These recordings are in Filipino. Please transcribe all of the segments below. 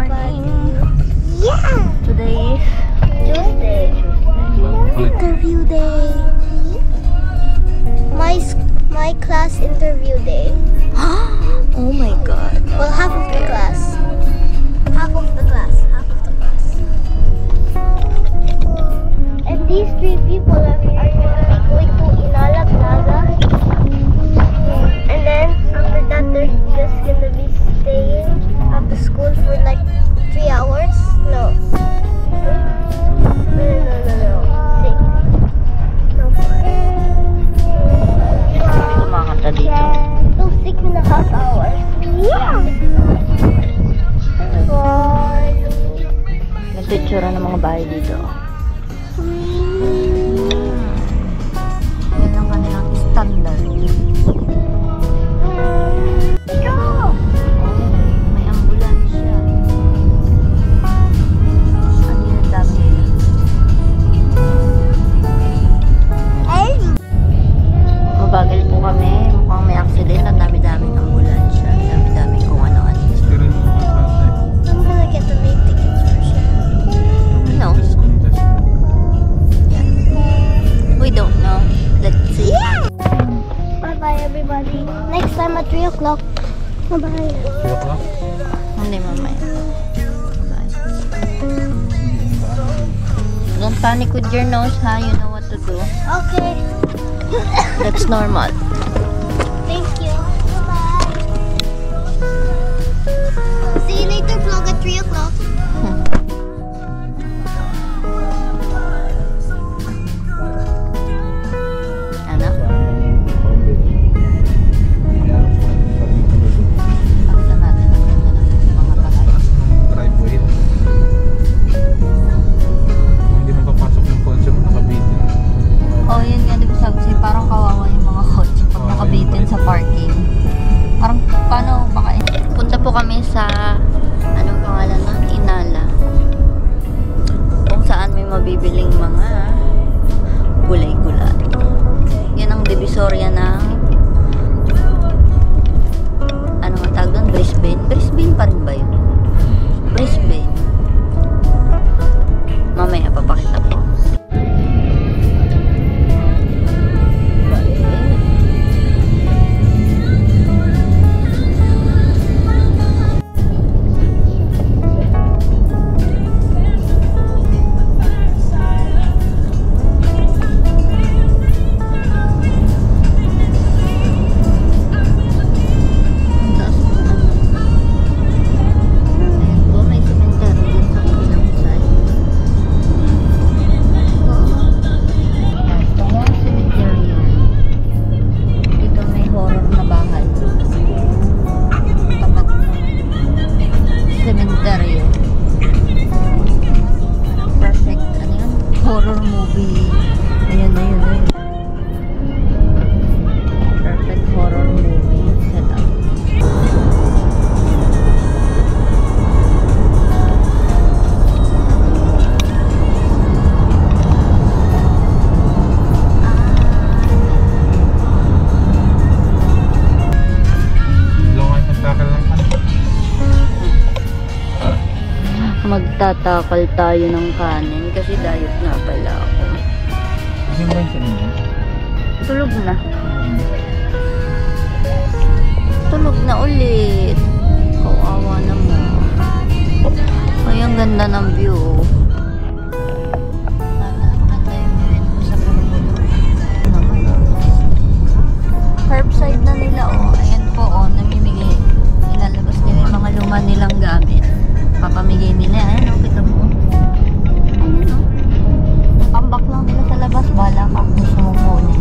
parking. Yeah! Today is Tuesday. Interview day. My class interview day. Oh my god. Well, half of the class. Half of the class. Half of the class. And these three people are going to Inala Plaza. And then after that, they're just gonna be staying at the school for like 3 hours. No. No. 6. No, 5. Kumakanta dito. So 6.5 hours. Yeah. Nagpicture ng mga bahay dito. Yan ang kanilang standard. May ambulansya. Ano yun, dami nila. Mabagal po kami. Mukhang may accident. Ang dami-daming ambulansya. Ang dami-daming kung ano-ano. I'm gonna get the late tickets for sure. No. Yeah. We don't know. Let's see. Yeah! Bye-bye, everybody. Next time at 3 o'clock. Bye-bye. 3 o'clock? Hindi, mamaya. Bye. Don't panic with your nose, ha? You know what to do. Okay. That's normal. Thank you. Bye-bye. See you later, vlog at 3 o'clock. Ano? Pakita natin ang ganda ng mga bahay. Driveway. Kung hindi mapapasok ng kotse mo, nakabitin. Oh, yun nga, di ba sabi sa'yo, parang kawawa yung mga kotse pag nakabitin sa parking. Parang, paano baka punta po kami sa, anong pangalan nun? Inala. Kung saan may mabibiling mga gulay-gulay. Yan ang divisorya ng, ano nga tawag doon? Brisbane? Brisbane pa rin ba yun? Brisbane. Mamaya papakita po. Magtatakal tayo ng kanin kasi diet nga pala ako. Kasi ba yung kanina? Tulog na. Tulog na ulit. Kawawa naman. Ay, ang ganda ng view. Maganda yung view mo sa puno-puno. Curbside na nila, oh. Ayan po, oh. Namimili. Ilalabas nila yung mga luma nilang gamit. Papamigay nila. Ayan, oh. Kita mo. Ayan, oh. Nakambak lang nila sa labas. Bala ka. Gusto mong kunin.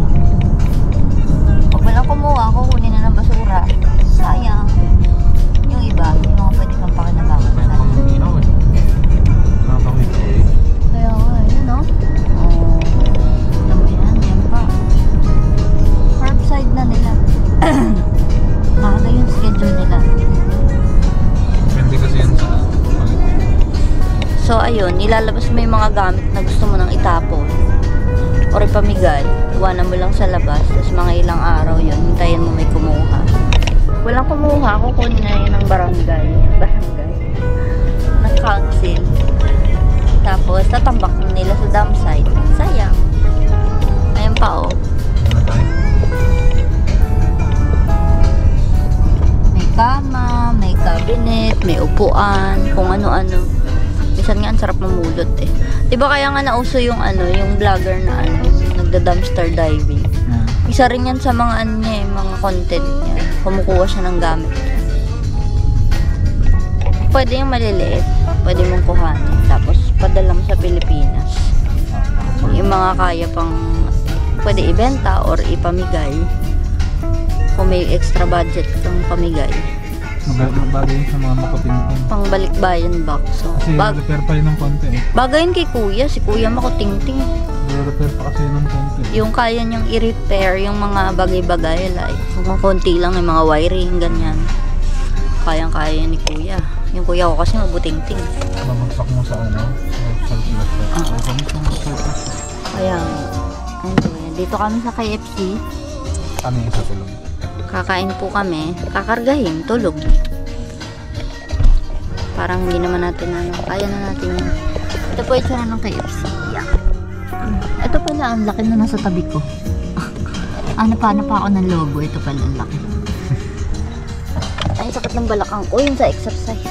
Pag walang kumuha, kukunin na ng basura. Sayang. Yung iba, yung mga pwede kang pakinabangan. Pwede pang ilaw eh. Nakakawit ko eh. Kaya nga, yun, oh. Oh. Ito mo yan. Yan pa. Curbside na nila. Maaga yung schedule nila. Depende kasi yan sa So, ayun, ilalabas mo yung mga gamit na gusto mo nang itapon or ipamigay. Iwanan mo lang sa labas. Tapos mga ilang araw yun, hintayin mo may kumuha. Walang kumuha, kukunin na yun ng barangay. Tapos, tatambak na nila sa dump site. Sayang. Ayan pa, oh. Ano tayo? May kama, may cabinet, may upuan, kung ano-ano. Minsan nga, ang sarap mamulot eh. Diba kaya nga nauso yung yung vlogger na nagda-dumpster diving. Isa rin yan sa mga niya, mga content niya. Kumukuha siya ng gamit. Pwede yung maliliit. Pwede mong kuhanin. Tapos, padala mo sa Pilipinas. Yung mga kaya pang pwede ibenta or ipamigay. Kung may extra budget kang pamigay. Bagay sa mga makutingting. Pang balikbayan box. So, Kasi repair pa yun ng konti eh. bagayin kay kuya. Si kuya makutingting. Repair pa kasi yun ng konti. Yung kaya niyang i-repair yung mga bagay-bagay like kung konti lang yung mga wiring, ganyan. Kayang-kaya ni kuya. Yung kuya ko kasi mabuting-ting. Mamagsak mo sa sa surplus. Kaya, anyway, dito kami sa KFC. Ano yung sa tulog? Kakain po kami. Kakargahin, tulog. Parang hindi naman natin kaya na natin yun. Ito po yung tsura ng KFC. Yeah. Ito pala, ang laki na nasa tabi ko. Ano pa ako ng logo. Ito pala, ang laki. Ay, sakit ng balakang ko. Yun sa exercise.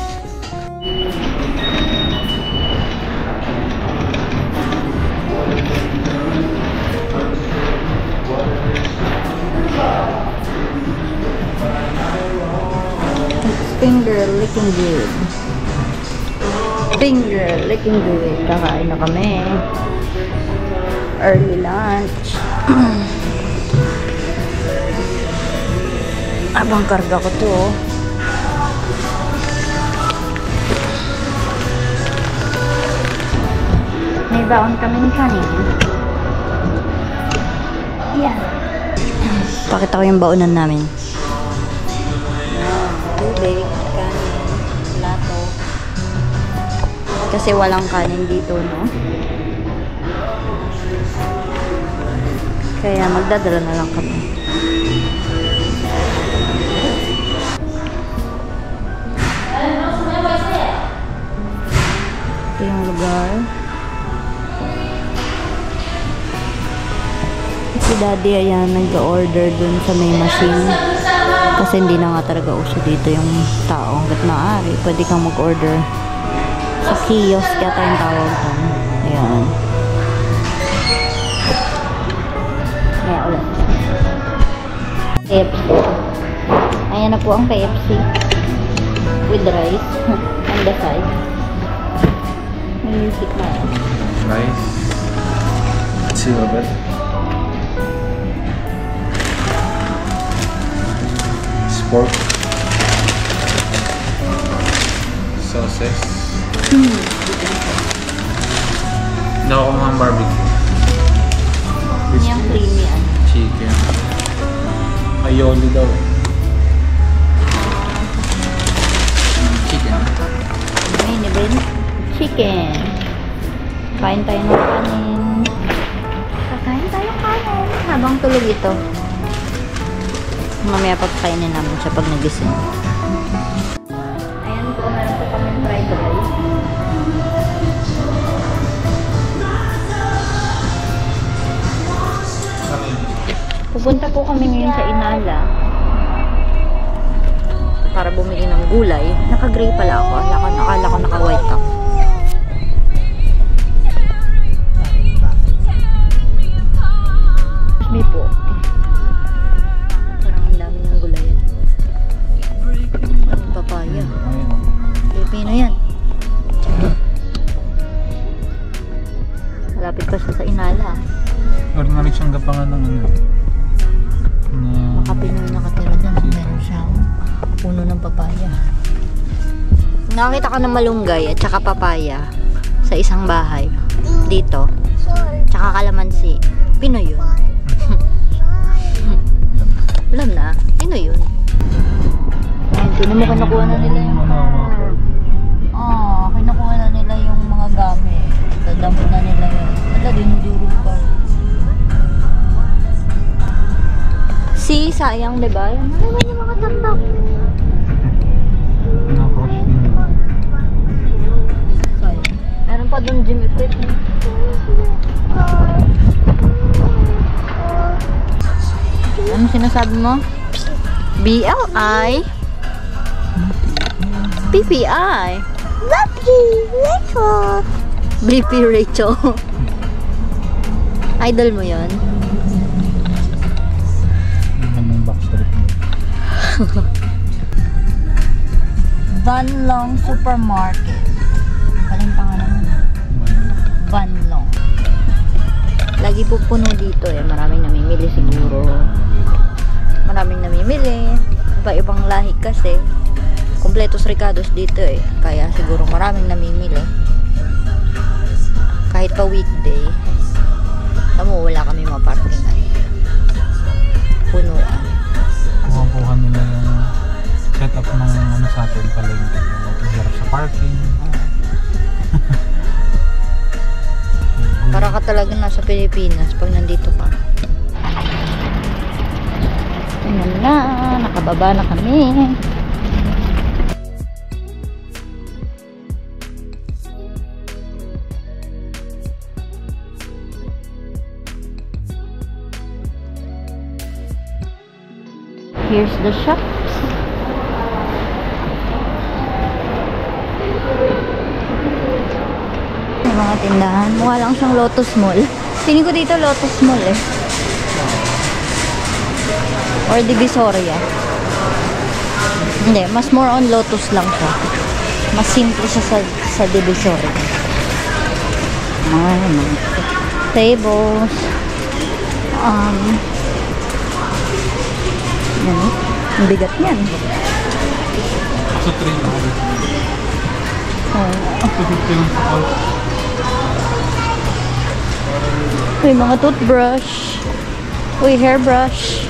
Finger licking good. Finger licking good. Kakain na kami. Early lunch. Abang karga ko to. May baon kami ni kanin. Yan. Pakita ko yung baonan namin. Tubig, kanin, plato. Kasi walang kanin dito, no? Kaya magdadala na lang kami. Ito yung lugar. Si Daddy ayan nag-order dun sa may machine. Kasi hindi na nga talaga uso dito yung tao. Hanggat maaari, pwede kang mag-order sa kiosk yata yung tawag doon. Ayan. Kaya ulit. KFC. Ayan na po ang KFC. With rice. On the side. May music na. Rice. Let's see a bit. Pork, sausage. Daw ako mga barbecue. Yung creamy Chicken. Aioli daw. Chicken. Main event. Chicken. Kain tayo ng kanin. Kakain tayo kanin. Habang tulog ito. Mamaya papakainin namin siya pag nagising. Ayan po, meron po kami fried rice. Pupunta po kami ngayon sa Inala para bumili ng gulay. Naka-gray pala ako. Akala ko naka-white ako. May po. Papaya. Pilipino yan. Malapit pa siya sa Inala. Ordinary siyang gapangan ng Baka Pinoy nakatira dyan. Meron siyang puno ng papaya. Nakakita ko ng malunggay at saka papaya sa isang bahay. Dito. Tsaka kalamansi. Pinoy yun. Alam na. Pinoy yun. Tinan mo, kinukuha na nila yung kinukuha na nila yung mga gamit. Dadamot na nila yun. Wala, dinudurog pa. Sayang, diba? Ano naman yung mga tambak? Sayang. Meron pa masyadong gym equipment. Ano sinasabi mo? BLI? PPI? Lucky Rachel. BP Rachel. Idol mo yon? Yan yung Backstreet Boys. Banlong Supermarket. Kaling pangalan mo? Banlong. Lagi po puno dito eh. Maraming namimili siguro. Maraming namimili. Iba-ibang lahi kasi. Kompletos ricados dito eh. Kaya siguro maraming namimili. Kahit pa weekday. Tamo, wala kami maparkingan. Punuan. Kuha nila yung setup ng ano sa atin palengke. Hirap sa parking. Para ka talaga nasa Pilipinas pag nandito ka. Ayan na, nakababa na kami. Here's the shops. May mga tindahan. Mukha lang siyang Lotus Mall. Tingin ko dito Lotus Mall eh. Or Divisoria. Hindi, mas more on Lotus lang siya. Mas simple siya sa Divisoria. Mga tables. Yan. Ang bigat niyan. So 3 na. Oh. 250 lang sa call. Uy, mga toothbrush. Uy, hairbrush.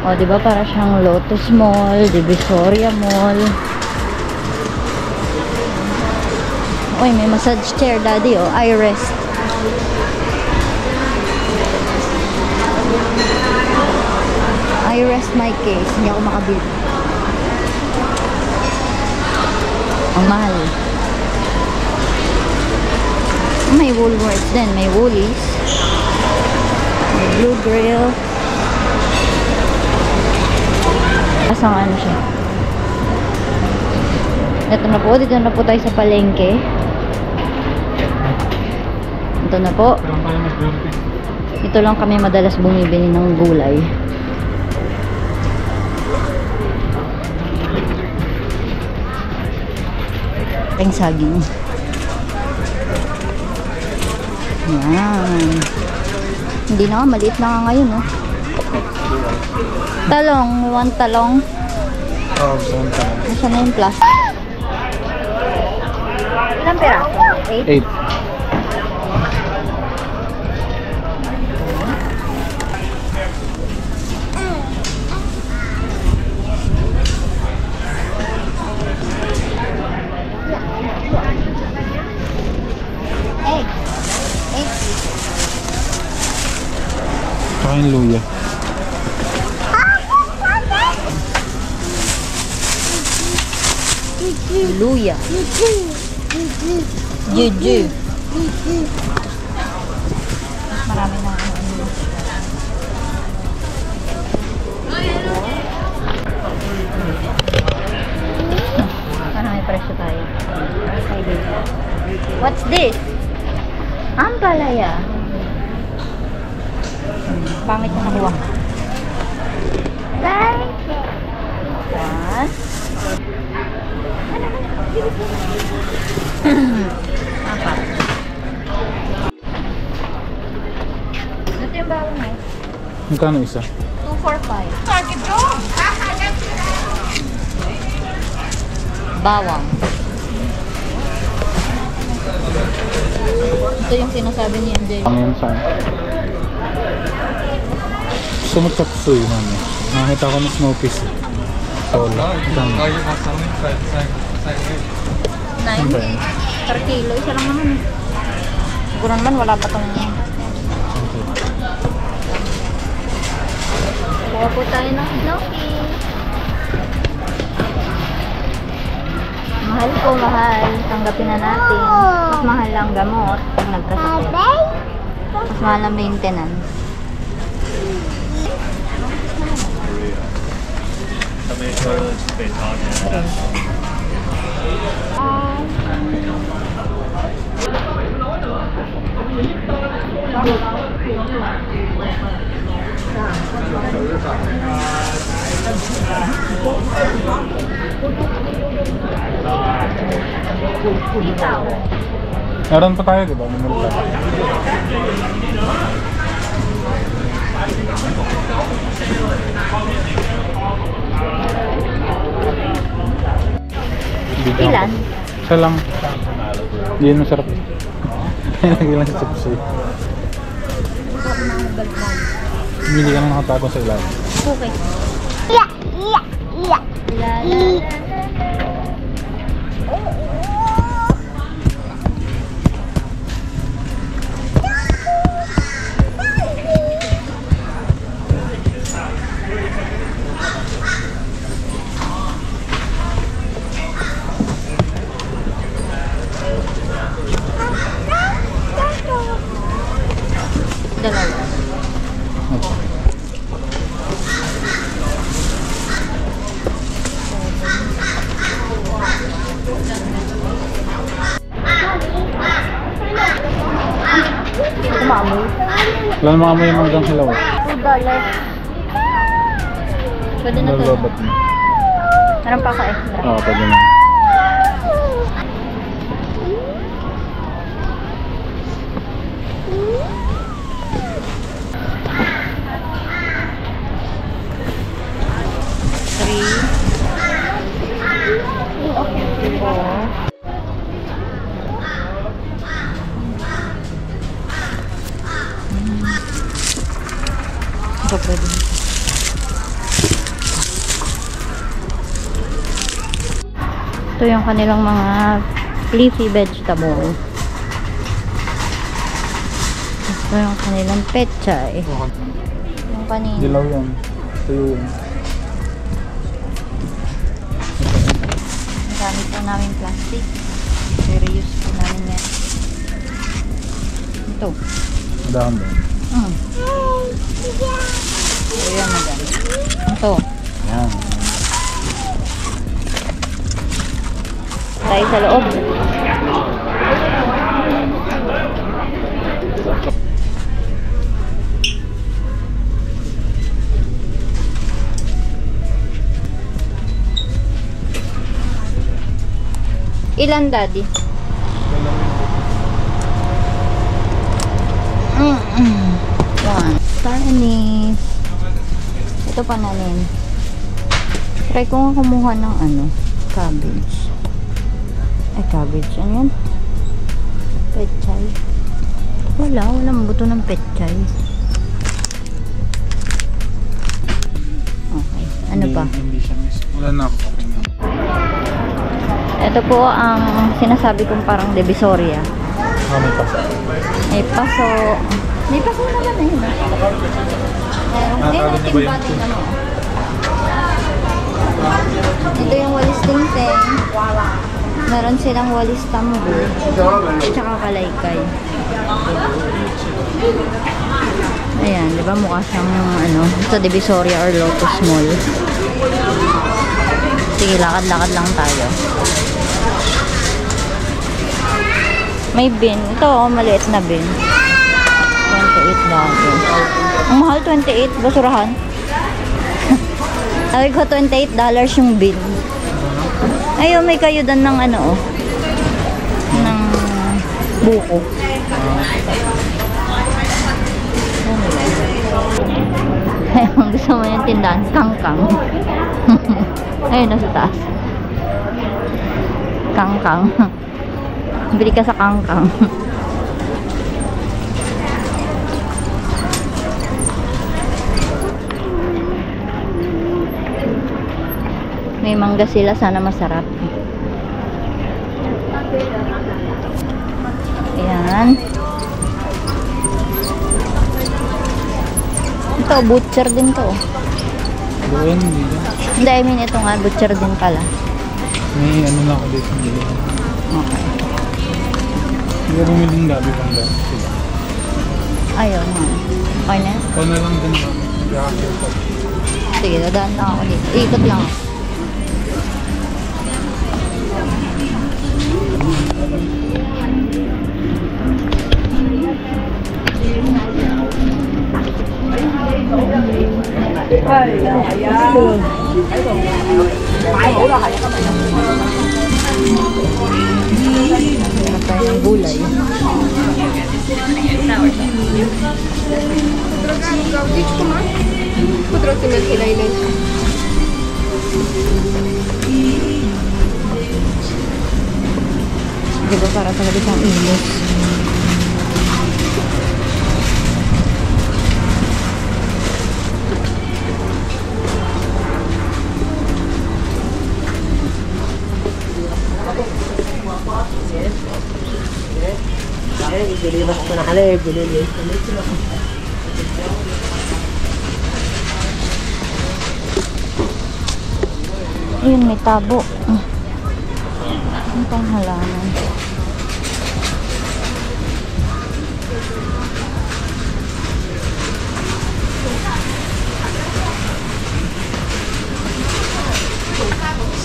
O, diba para siyang Lotus Mall, Divisoria Mall. Uy, may massage chair, daddy, oh. iRest. iRest my case. Hindi ako makabili. Ang mahal. May Woolworths din. May Woolies. May Blue Grill. Asang ano siya. Ito na po. Dito na po tayo sa palengke. Ito na po. Ito lang kami madalas bumibili ng gulay. Ang saging. Yan. Hindi na nga, maliit na nga ngayon, oh. Talong, we want talong. Oh, saan ka? Nasaan na yung plus? Ilang peraso? 8? 8. Tsaka yung luya. Luya. Juju. Marami na ano. Parang may presyo tayo. What's this? Ampalaya. Pangit na nakuha. One. Apat. Ito yung bawang eh. Magkano isa? 245. Bawang. Ito yung sinasabi ni MJ. Ang yan saan? Gusto mo chapsuy namin. Nakakita ko ng smokies. Wala. Magkano? 90 per kilo. Isa lang naman eh. Siguro naman wala pa itong... Kuha po tayo ng Snoopy. Mahal Mahal po, mahal. Tanggapin na natin. Mas mahal lang gamot pag nagkasakit. Mas mahal ang maintenance. Meron pa tayo, di ba? Bumalik tayo. Ilan? Isa lang. Hindi yun masarap. Lagi lang sa chips eh. Hindi ka na nakatago sa ilalim. Okay. Yeah, yeah, yeah. La la la. Dalawa. Kumamoy. Wala na mga amoy yung hanggang hilaw. $2. Pwede na to. Nalobat na. Meron pa ka extra. Oo, pwede na. Ito pwede. Ito yung kanilang mga leafy vegetable. Ito yung kanilang pechay. Yung kanina. Dilaw yan. Tuyo yan. Ang gamit po namin plastic. Pero use po namin yan. Ito. Madahan ba? So yan na dyan. Ito. Yan. Tayo sa loob. Ilan, Daddy? One. Star anise. Ito pananin. Try ko nga kumuha ng ano, cabbage. Ay, cabbage. Ano yan? Pechay. Walang buto ng pechay. Okay. Ano pa? Hindi siya miss. Wala na ako. Ito po ang sinasabi kong parang divisoria. May paso. May paso. May paso naman eh. Meron timba din ano. Ito yung walis tingting. Meron silang walis tambo. Tsaka kalaykay. Ayan, di ba mukha siyang ano, sa Divisoria or Lotus Mall. Sige, lakad-lakad lang tayo. May bin. Ito, oh, maliit na bin. $28. Ang mahal, 28. Basurahan. Sabi ko, $28 yung bin. Ayun, may kayudan ng ano, oh. Ng buko. Ayun, gusto mo yung tindahan. Kangkang. Ayun, nasa taas. Kangkang. Bili ka sa kangkang. May mangga sila, sana masarap. Ayan. Ito, butcher din to. Doon, dito. Hindi, I mean, ito nga, butcher din pala. May ano lang ulit sa nila. Okay. Hindi ka bumiling gabi pang dami sila. Ayun. Okay na? Ikaw na lang din ba? Nag-a-haircut. Sige, dadaan lang ako dito. Ikot lang ako. Meron tayong gulay. Di ba para talaga siyang ilos? Ayun, may tabo. Ano pang halaman?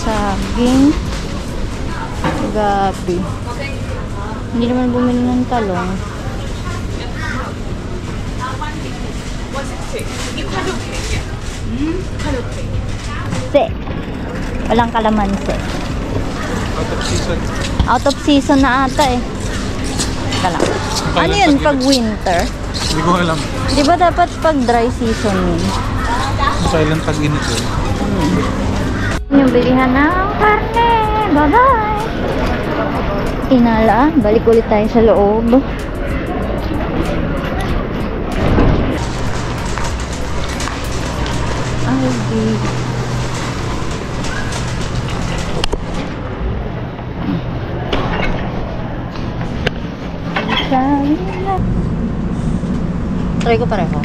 Saging. Gabi. Hindi naman bumili ng talong. Se. Walang kalamansi. Out of season. Out of season na ata eh. Teka lang. Ano yun pag winter? Hindi ko alam. Di ba dapat pag dry season yun? Silent pag-init eh. Yung bilihan ng karne. Bye-bye! Inala, balik ulit tayo sa loob. Ay, try ko pareho.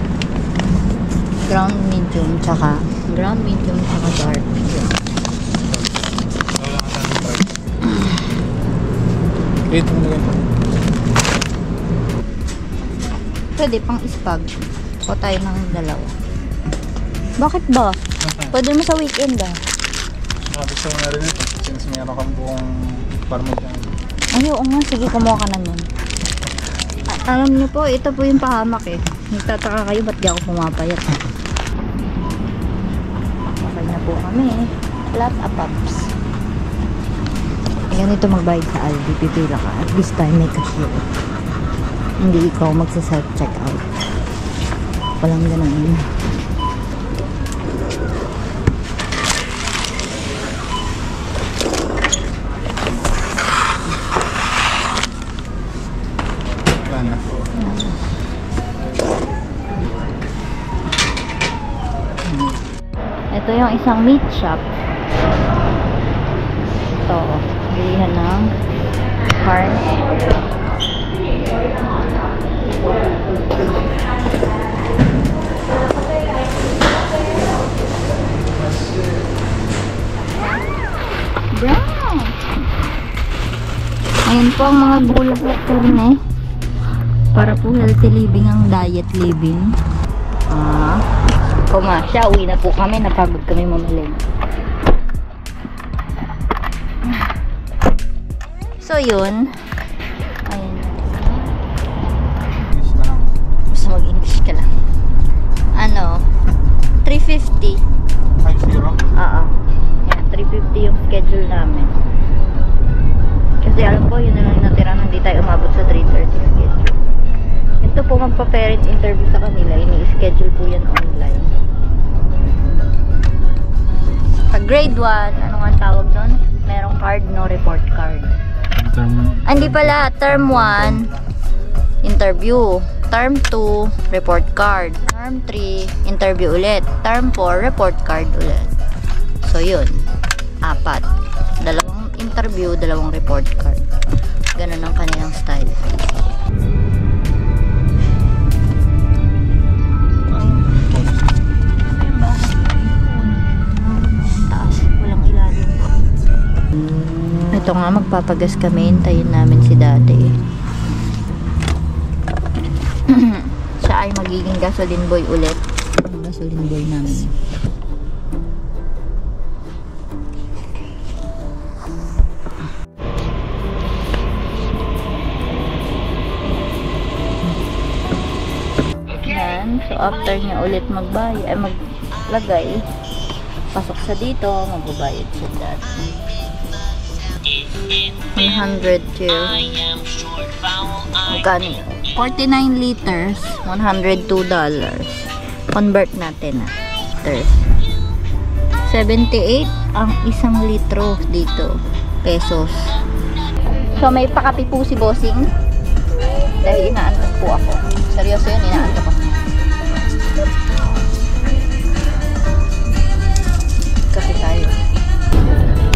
Ground medium tsaka dark. Wait mo na ganito. Pwede pang ispag. O tayo ng dalawa. Bakit ba? Pwede mo sa weekend ah. Gusto mo na rin ito. Since mayroon kang buong parmesan. Ay, oo nga. Sige, kumuha ka na nun. Alam niyo po, ito po yung pahamak eh. Nagtataka kayo, ba't di ako pumapayat? Okay na po kami. Flat ups. Ayan, ito magbayad sa Aldi. Pipila ka. At this time may cashier. Hindi ikaw magsa-self-checkout. Walang ganun. Ito yung isang meat shop. Ito, bilihan ng carne. Brown. Ayan po ang mga gulay at karne. Para po healthy living ang diet living. Kumasya, uwi na po kami. Napagod kami mamaling. So yun. Ayun. Gusto mag-English ka lang. Ano? 350. 5-0? Oo. Yan, 350 yung schedule namin. Kasi alam ko, yun na lang natira. Hindi tayo umabot sa 3:30 schedule. Ito po magpa-parent interview sa kanila. Ini-schedule po yan online. Pag grade 1, ano nga ang tawag doon? Merong card, no report card. Hindi pala, term 1, interview. Term 2, report card. Term 3, interview ulit. Term 4, report card ulit. So yun, 4. 2 interview, 2 report card. Ganun ang kanilang style. Ito nga, magpapagas kami. Hintayin namin si daddy. Siya ay magiging gasoline boy ulit. Ang gasoline boy namin. Yan. So, after niya ulit maglagay, pasok sa dito, magbabayad siya dati. 102. Magkano yun? 49 liters, $102. Convert natin na liters. 78 ang isang litro dito. Pesos. So, may pakapi po si Bossing. Dahil inaantok po ako. Seryoso yun, inaantok ako. Kape tayo.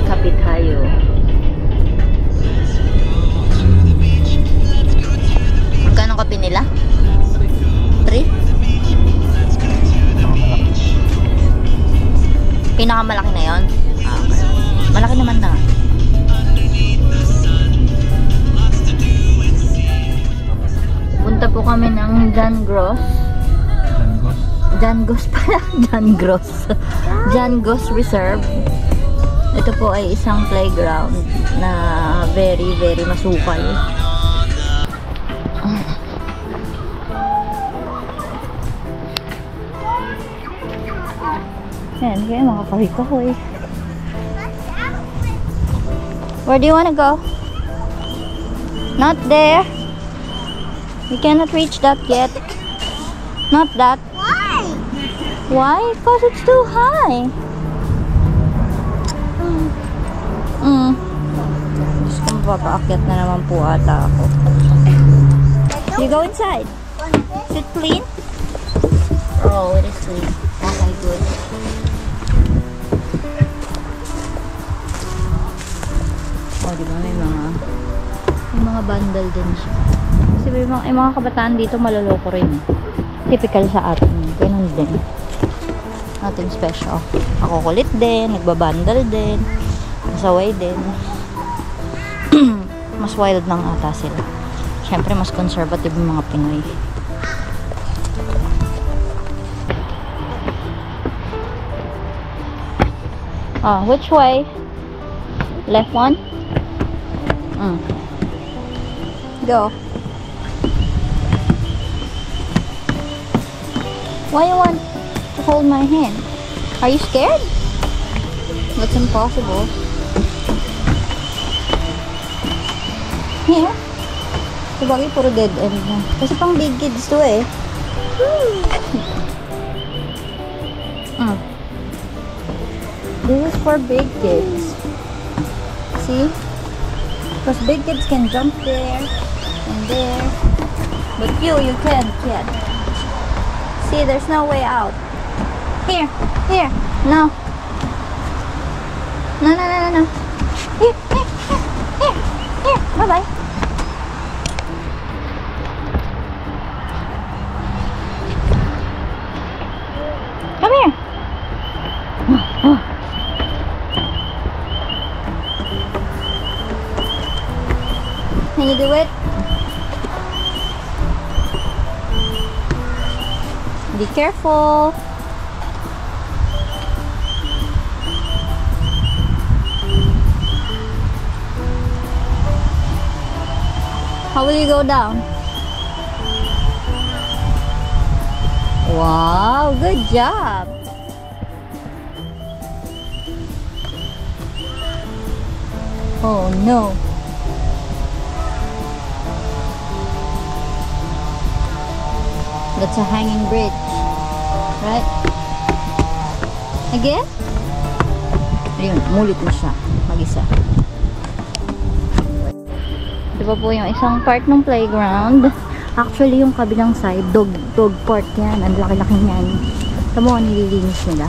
Kape tayo. Magkano kape nila? 3? Pinakamalaki na yun? Ah, okay. Malaki naman na. Punta po kami ng John Gross. John Gross pala. John Gross. John Gross Reserve. Ito po ay isang playground na very, very masukal. Yan, kaya makakahoy-kahoy. Where do you want to go? Not there. We cannot reach that yet. Not that. Why? Why? Because it's too high. Diyos ko, mapapaakyat na naman po ata ako. You go inside. Is it clean? Oh, it is clean. Okay, good. Oh, diba may mga bundle din siya. Kasi may mga kabataan dito maloloko rin. Typical sa atin. Ganun din. Nothing special. Ako kulit din, nagbabundle din, masaway din. Mas wild nang ata sila. Siyempre, mas conservative yung mga Pinoy. Which way? Left one? Go. Why you want to hold my hand? Are you scared? That's impossible. Here? Sabagay, puro dead end na. Kasi pang big kids to eh. This is for big kids. See? Because big kids can jump there and there. But you can't yet. See, there's no way out. Here. No. No. Here. Bye-bye. Come here. Can you do it? Be careful. How will you go down? Wow, good job. Oh no. That's a hanging bridge. Right? Again? Ayun, mulit na siya. Mag-isa. Ito pa po yung isang part ng playground. Actually, yung kabilang side, dog park yan. Ang laki-laki niyan. Ito mo, nililinis nila.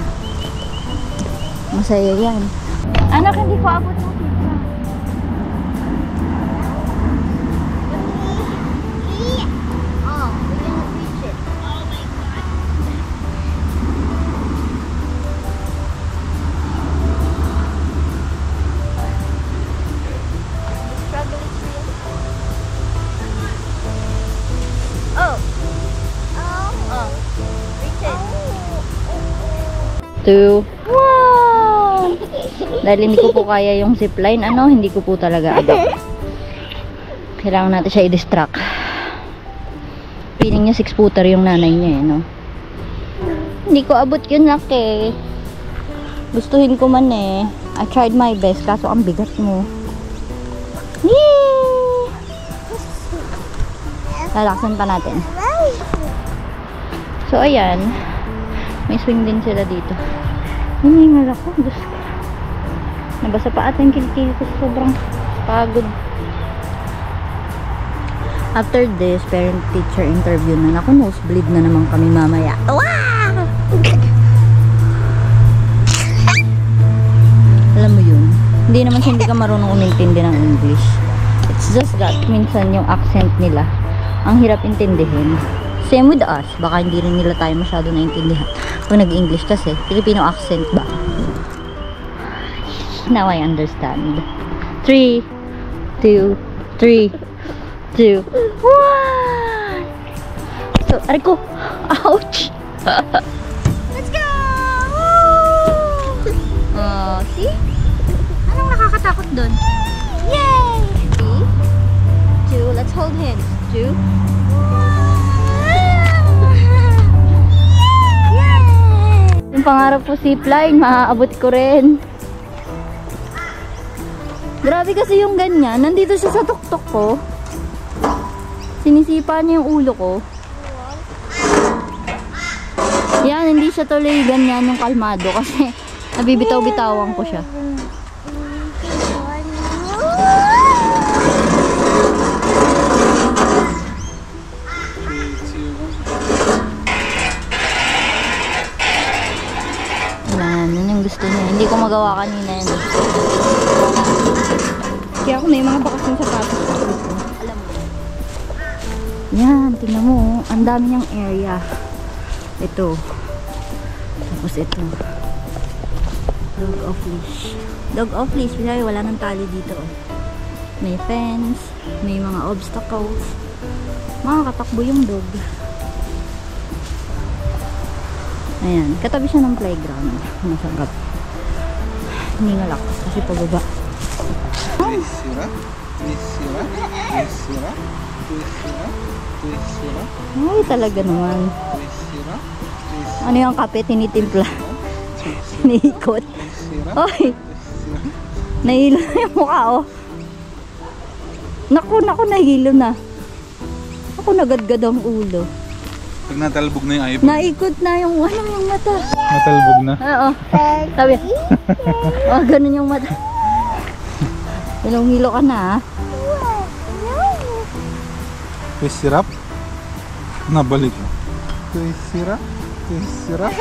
Masaya yan. Anak, hindi ko abot ng pizza. 2, 1. Dahil hindi ko po kaya yung zipline, hindi ko po talaga adopt. Kailangan natin siya i-distract. Feeling niya 6-footer yung nanay niya no? Hindi ko abot yun, laki. Gustuhin ko man I tried my best, kaso ang bigat mo. Yay! Lalaksan pa natin. So, ayan. May swing din sila dito. Hiningal ako. Diyos ko. Nabasa pa ata yung kilikili ko. Sobrang pagod. After this, parent-teacher interview na. Naku, nosebleed na naman kami mamaya. Wow! Alam mo yun. Hindi naman hindi ka marunong umintindi ng English. It's just that minsan yung accent nila ang hirap intindihin. Same with us. Baka hindi rin nila tayo masyado naintindihan kung nag-English kasi. Filipino accent ba? Now I understand. 3, 2, 3, 2, 1. So, aray ko. Ouch! Let's go! See? Anong nakakatakot dun? Yay! 3, 2, let's hold hands. 2, yung pangarap ko zipline, maaabot ko rin. Grabe kasi yung ganyan. Nandito siya sa tuktok ko. Sinisipa niya yung ulo ko. Yan, hindi siya tuloy ganyan yung kalmado kasi nabibitaw-bitawan ko siya. Yan yung gusto niya. Hindi ko magawa kanina yan. Kaya ako may mga bakas ng sapatos. Alam mo. Yan, tingnan mo. Ang dami niyang area. Ito. Tapos ito. Dog off leash. Dog off leash. Kasi wala nang tali dito. May fence. May mga obstacles. Makakatakbo yung dog. Ayan. Katabi siya ng playground. Masarap. Hiningal ako. Kasi pababa. Twisira, twisira, twisira, twisira, twisira. Ay, talaga naman. Twisira, twisira. Ano yung kape? Tinitimpla. Niikot. Oy! Nahilo na yung mukha, oh. Naku, nahilo na. Ako nagadgad ang ulo. Pag natalbog na yung eyeball. Naikot na yung mata. Natalbog na. Oo. Sabi. Oh, ganun yung mata. Hilong-hilo ka na, ha? Twisirap. Nabalik. Twisira, twisira.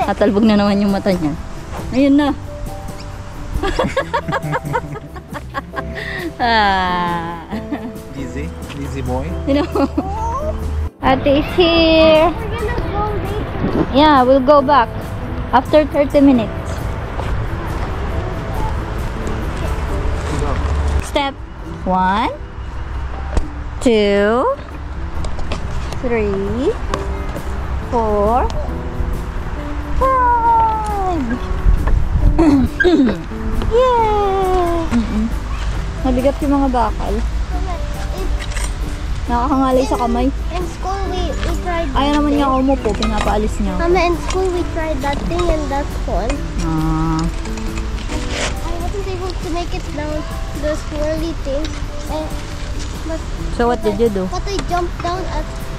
Natalbog na naman yung mata niya. Ayun na. Easy boy. You know? Ate is here. We're gonna go later. Yeah, we'll go back after 30 minutes. Step 1, 2, 3, 4, 5. Yay! Mabigat yung mga bakal. Nakakangalay sa kamay. In school, we tried that Ayaw naman thing. niya ako umupo, pinapaalis niya. Mama, in school, we tried that thing and that's fun. Ah. I wasn't able to make it down the swirly thing. But So what did you do? But I jumped down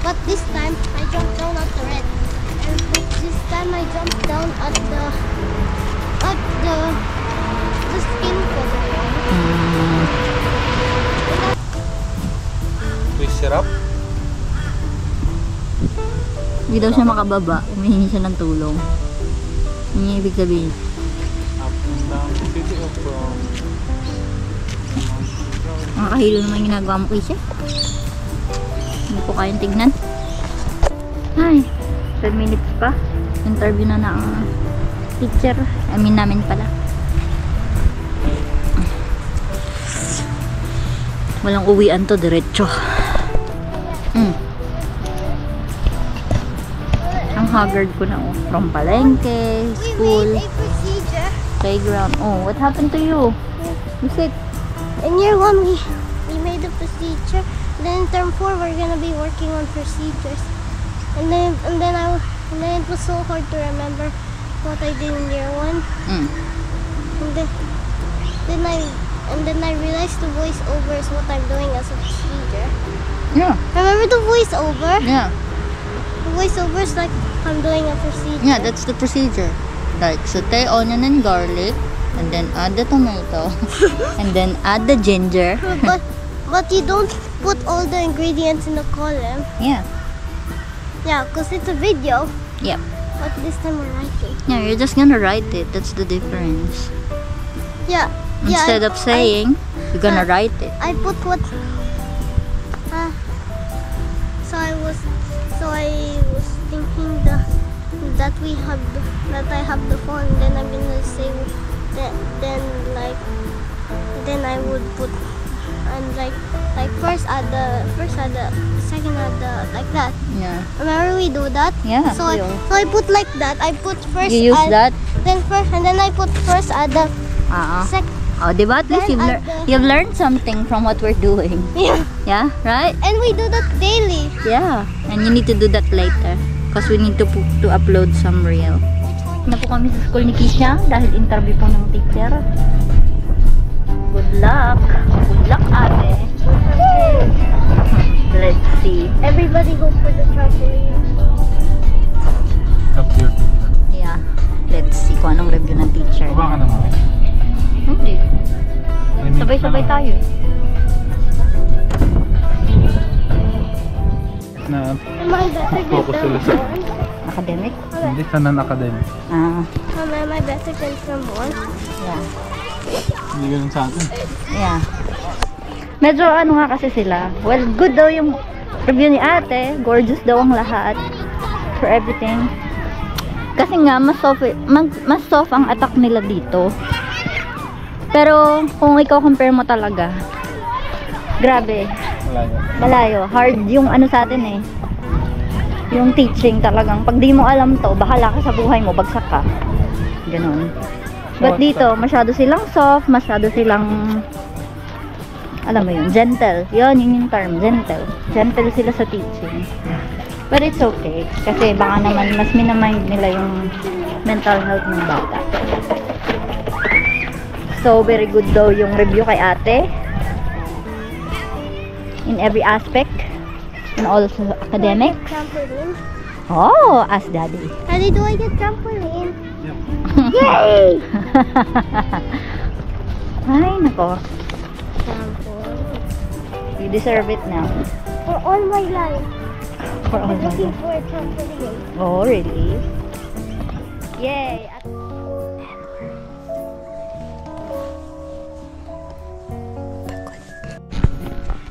but this time I jumped down at the red. And this time I jumped down at the skin color. Twisirap. Hindi daw siya makababa. Humihingi siya ng tulong. Yun yung ibig sabihin. Up and down the city of Rome. Nakakahilo naman yung ginagawa mo, Kisha. Hindi po kayang tignan. Ay, 10 minutes pa. Interview na ang teacher. Namin pala. Walang uwian to, diretso. Ang haggard ko na, oh. From palengke, school, We made a procedure. playground. Oh, what happened to you? You sick? In year 1, we made a procedure. Then in term 4, we're gonna be working on procedures. And then it was so hard to remember what I did in year 1. Mm. And then I realized the voiceover is what I'm doing as a procedure. Yeah. Remember the voiceover? Yeah. The voiceover is like I'm doing a procedure. Yeah, that's the procedure. Like, saute onion and garlic, and then add the tomato, and then add the ginger. But you don't put all the ingredients in the column. Yeah. Yeah, because it's a video. Yep. But this time we're writing. Yeah, you're just gonna write it. That's the difference. Yeah. Instead of saying, you're gonna write it. I put what. So I was thinking that I have the phone. Then I'm gonna say that. Then I would put and like first add the second add the like that. Yeah. Remember we do that? Yeah. So I put like that. I put first. You use add, that? Then I put first add the second. Oh, diba? At least Then you've learned something from what we're doing. Yeah. Yeah, right? And we do that daily. Yeah. And you need to do that later. Because we need to upload some reel. Na po kami sa school ni Kisha dahil interview po ng teacher. Good luck. Good luck, ate. Let's see. Everybody go for the trampoline. Up to your teacher. Yeah. Let's see kung anong review ng teacher. Baba ka naman. Hindi. Sabay-sabay tayo. Na Am I better focus than sila sa one? Academic? hindi sa non-academic. Ah, Am I better than from one? yeah. Hindi ganun sa atin. Yeah. Medyo ano nga kasi sila. Well, good daw yung review ni ate. Gorgeous daw ang lahat. For everything. Kasi nga, mas soft ang attack nila dito. Pero, kung ikaw compare mo talaga, grabe. Malayo. Hard yung ano sa atin eh. Yung teaching talagang. Pag di mo alam to, bahala ka sa buhay mo, bagsak ka. Ganon. But dito, masyado silang soft, masyado silang, alam mo yun, gentle. Yun yung term, gentle. Gentle sila sa teaching. But it's okay. Kasi baka naman, mas minamind nila yung mental health ng bata. So, very good daw yung review kay ate. In every aspect. And also academic. Trampoline. Oh, ask daddy. Daddy, do I get trampoline? Yep. Yay! Ay, nako. Trampoline. You deserve it now. For all my life. For all I'm my looking life. for a trampoline. Oh, really? Yay!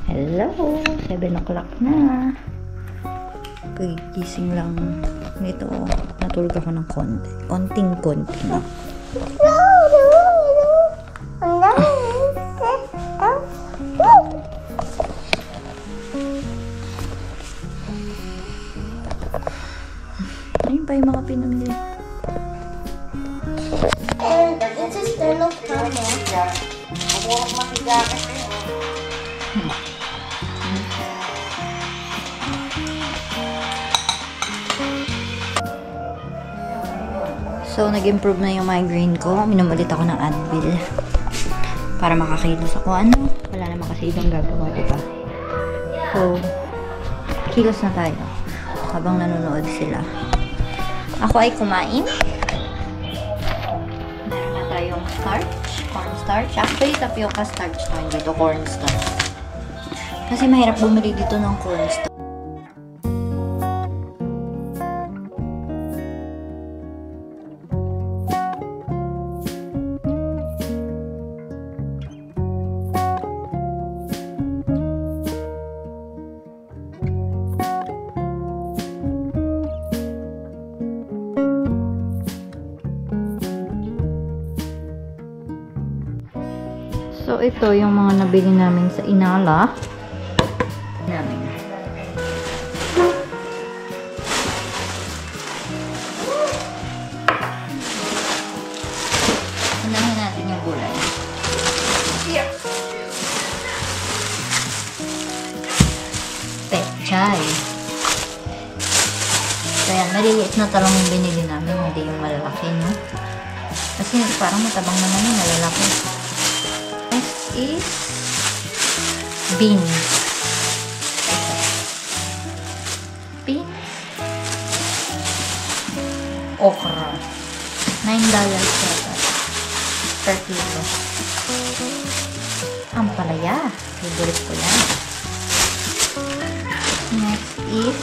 Hello! 7 o'clock na. Gising lang. Nito, natulog ako ng konti. Konting-konti na. Ayun pa yung mga pinamili. This is turtle camera. So, nag-improve na yung migraine ko. Minom ulit ako ng Advil. Para makakilos ako. Ano? Wala naman kasi ibang gagawa, diba? So, kilos na tayo. Habang nanonood sila. Ako ay kumain. Meron na tayong starch. Cornstarch. Actually, tapioca starch tayo dito. Cornstarch. Kasi mahirap bumili dito ng cornstarch. So, ito yung mga nabili namin sa Inala. gulay. Kaya maliliit na talong yung binili namin, hindi yung malalaki, no? Kasi parang matabang naman yung malalaki. Next is beans. Beans. Okra. $9 per kilo. Ang palaya. Favorite ko yan. Next is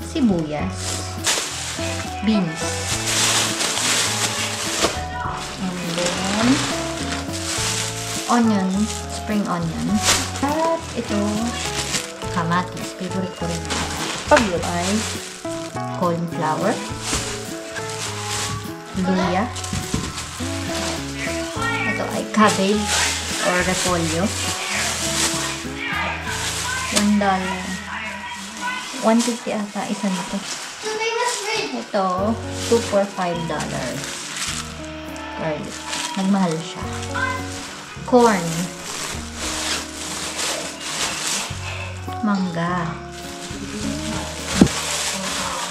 sibuyas. Beans. And then onion. Spring onion. At ito kamatis. Favorite ko rin. Pagulay. Cornflour. Luya. Ito ay cabbage or repolyo. $1. 150 ata isa nito. Ito, 2 for $5. Right. Nagmahal siya. Corn. Mangga.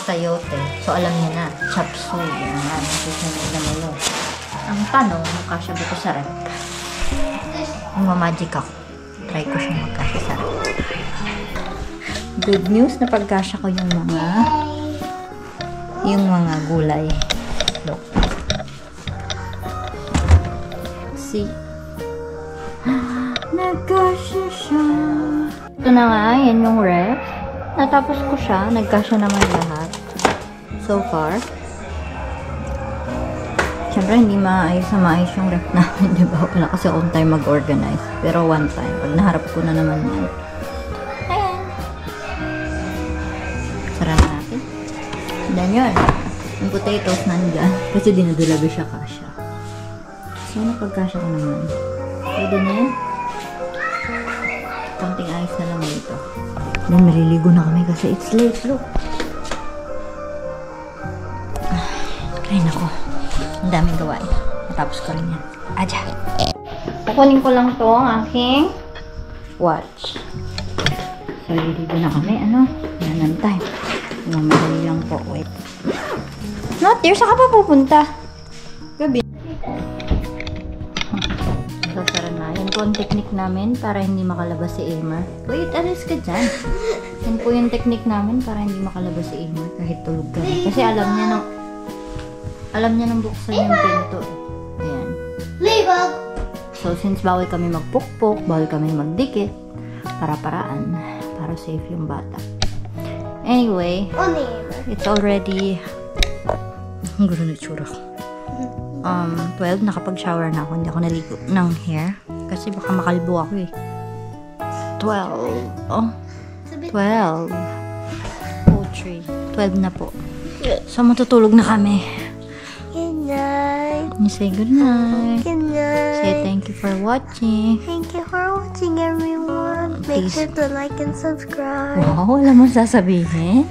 Sayote. So, alam niyo na. Chop suey. Yan. Susunod na mo. Ang tanong, makasya ba ito sa rep? Magic ako. Try ko siyang magkasya sa rep. Good news na pagkasya ko yung mga gulay. Look. See? Nagkasya siya. Ito na nga. Yan yung rep. Natapos ko siya. Nagkasya naman lahat. So far. Siyempre, hindi maayos yung rep namin. Diba? Wala kasi on time mag-organize. Pero one time. Pag naharap ko na naman yan. Ayan. Sara na natin. Then yun. Yung potatoes nandyan. Kasi dinadulabi siya kasya. So, napagkasya ko naman. Pwede na yan. Konting ayos na lang dito. Then, maliligo na kami kasi it's late. Look. Ay, nako. Ang daming gawain. Matapos ko rin yan. Aja. Kukunin ko lang to ang aking watch. So, liligo na kami. Ano? Yan ang time. Mamadali lang po. Wait. Not there. Saan ka pa pupunta? Gabi. Sasara na. Yan po ang technique namin para hindi makalabas si Amer. Wait, alis ka dyan. Yan po yung technique namin para hindi makalabas si Amer kahit tulog kami. Kasi alam niya nang buksan yung pinto. Ayan. So, since bawal kami magpukpok, bawal kami magdikit, para-paraan, para safe yung bata. Anyway, it's already ang gulo na itsura ko. 12, nakapag-shower na ako. Hindi ako naligo ng hair. Kasi baka makalbo ako eh. 12. Oh. 12. Poultry. 12 na po. So, matutulog na kami. Good night. You say good night. Good night. Say thank you for watching. Thank you for watching, everyone. Make Please. sure to like and subscribe. Wow, wala mo sasabihin.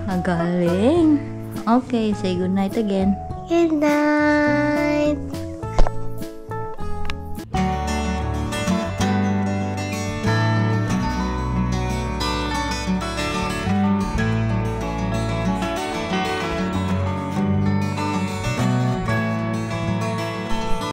Magaling. Okay, say good night again. Good night.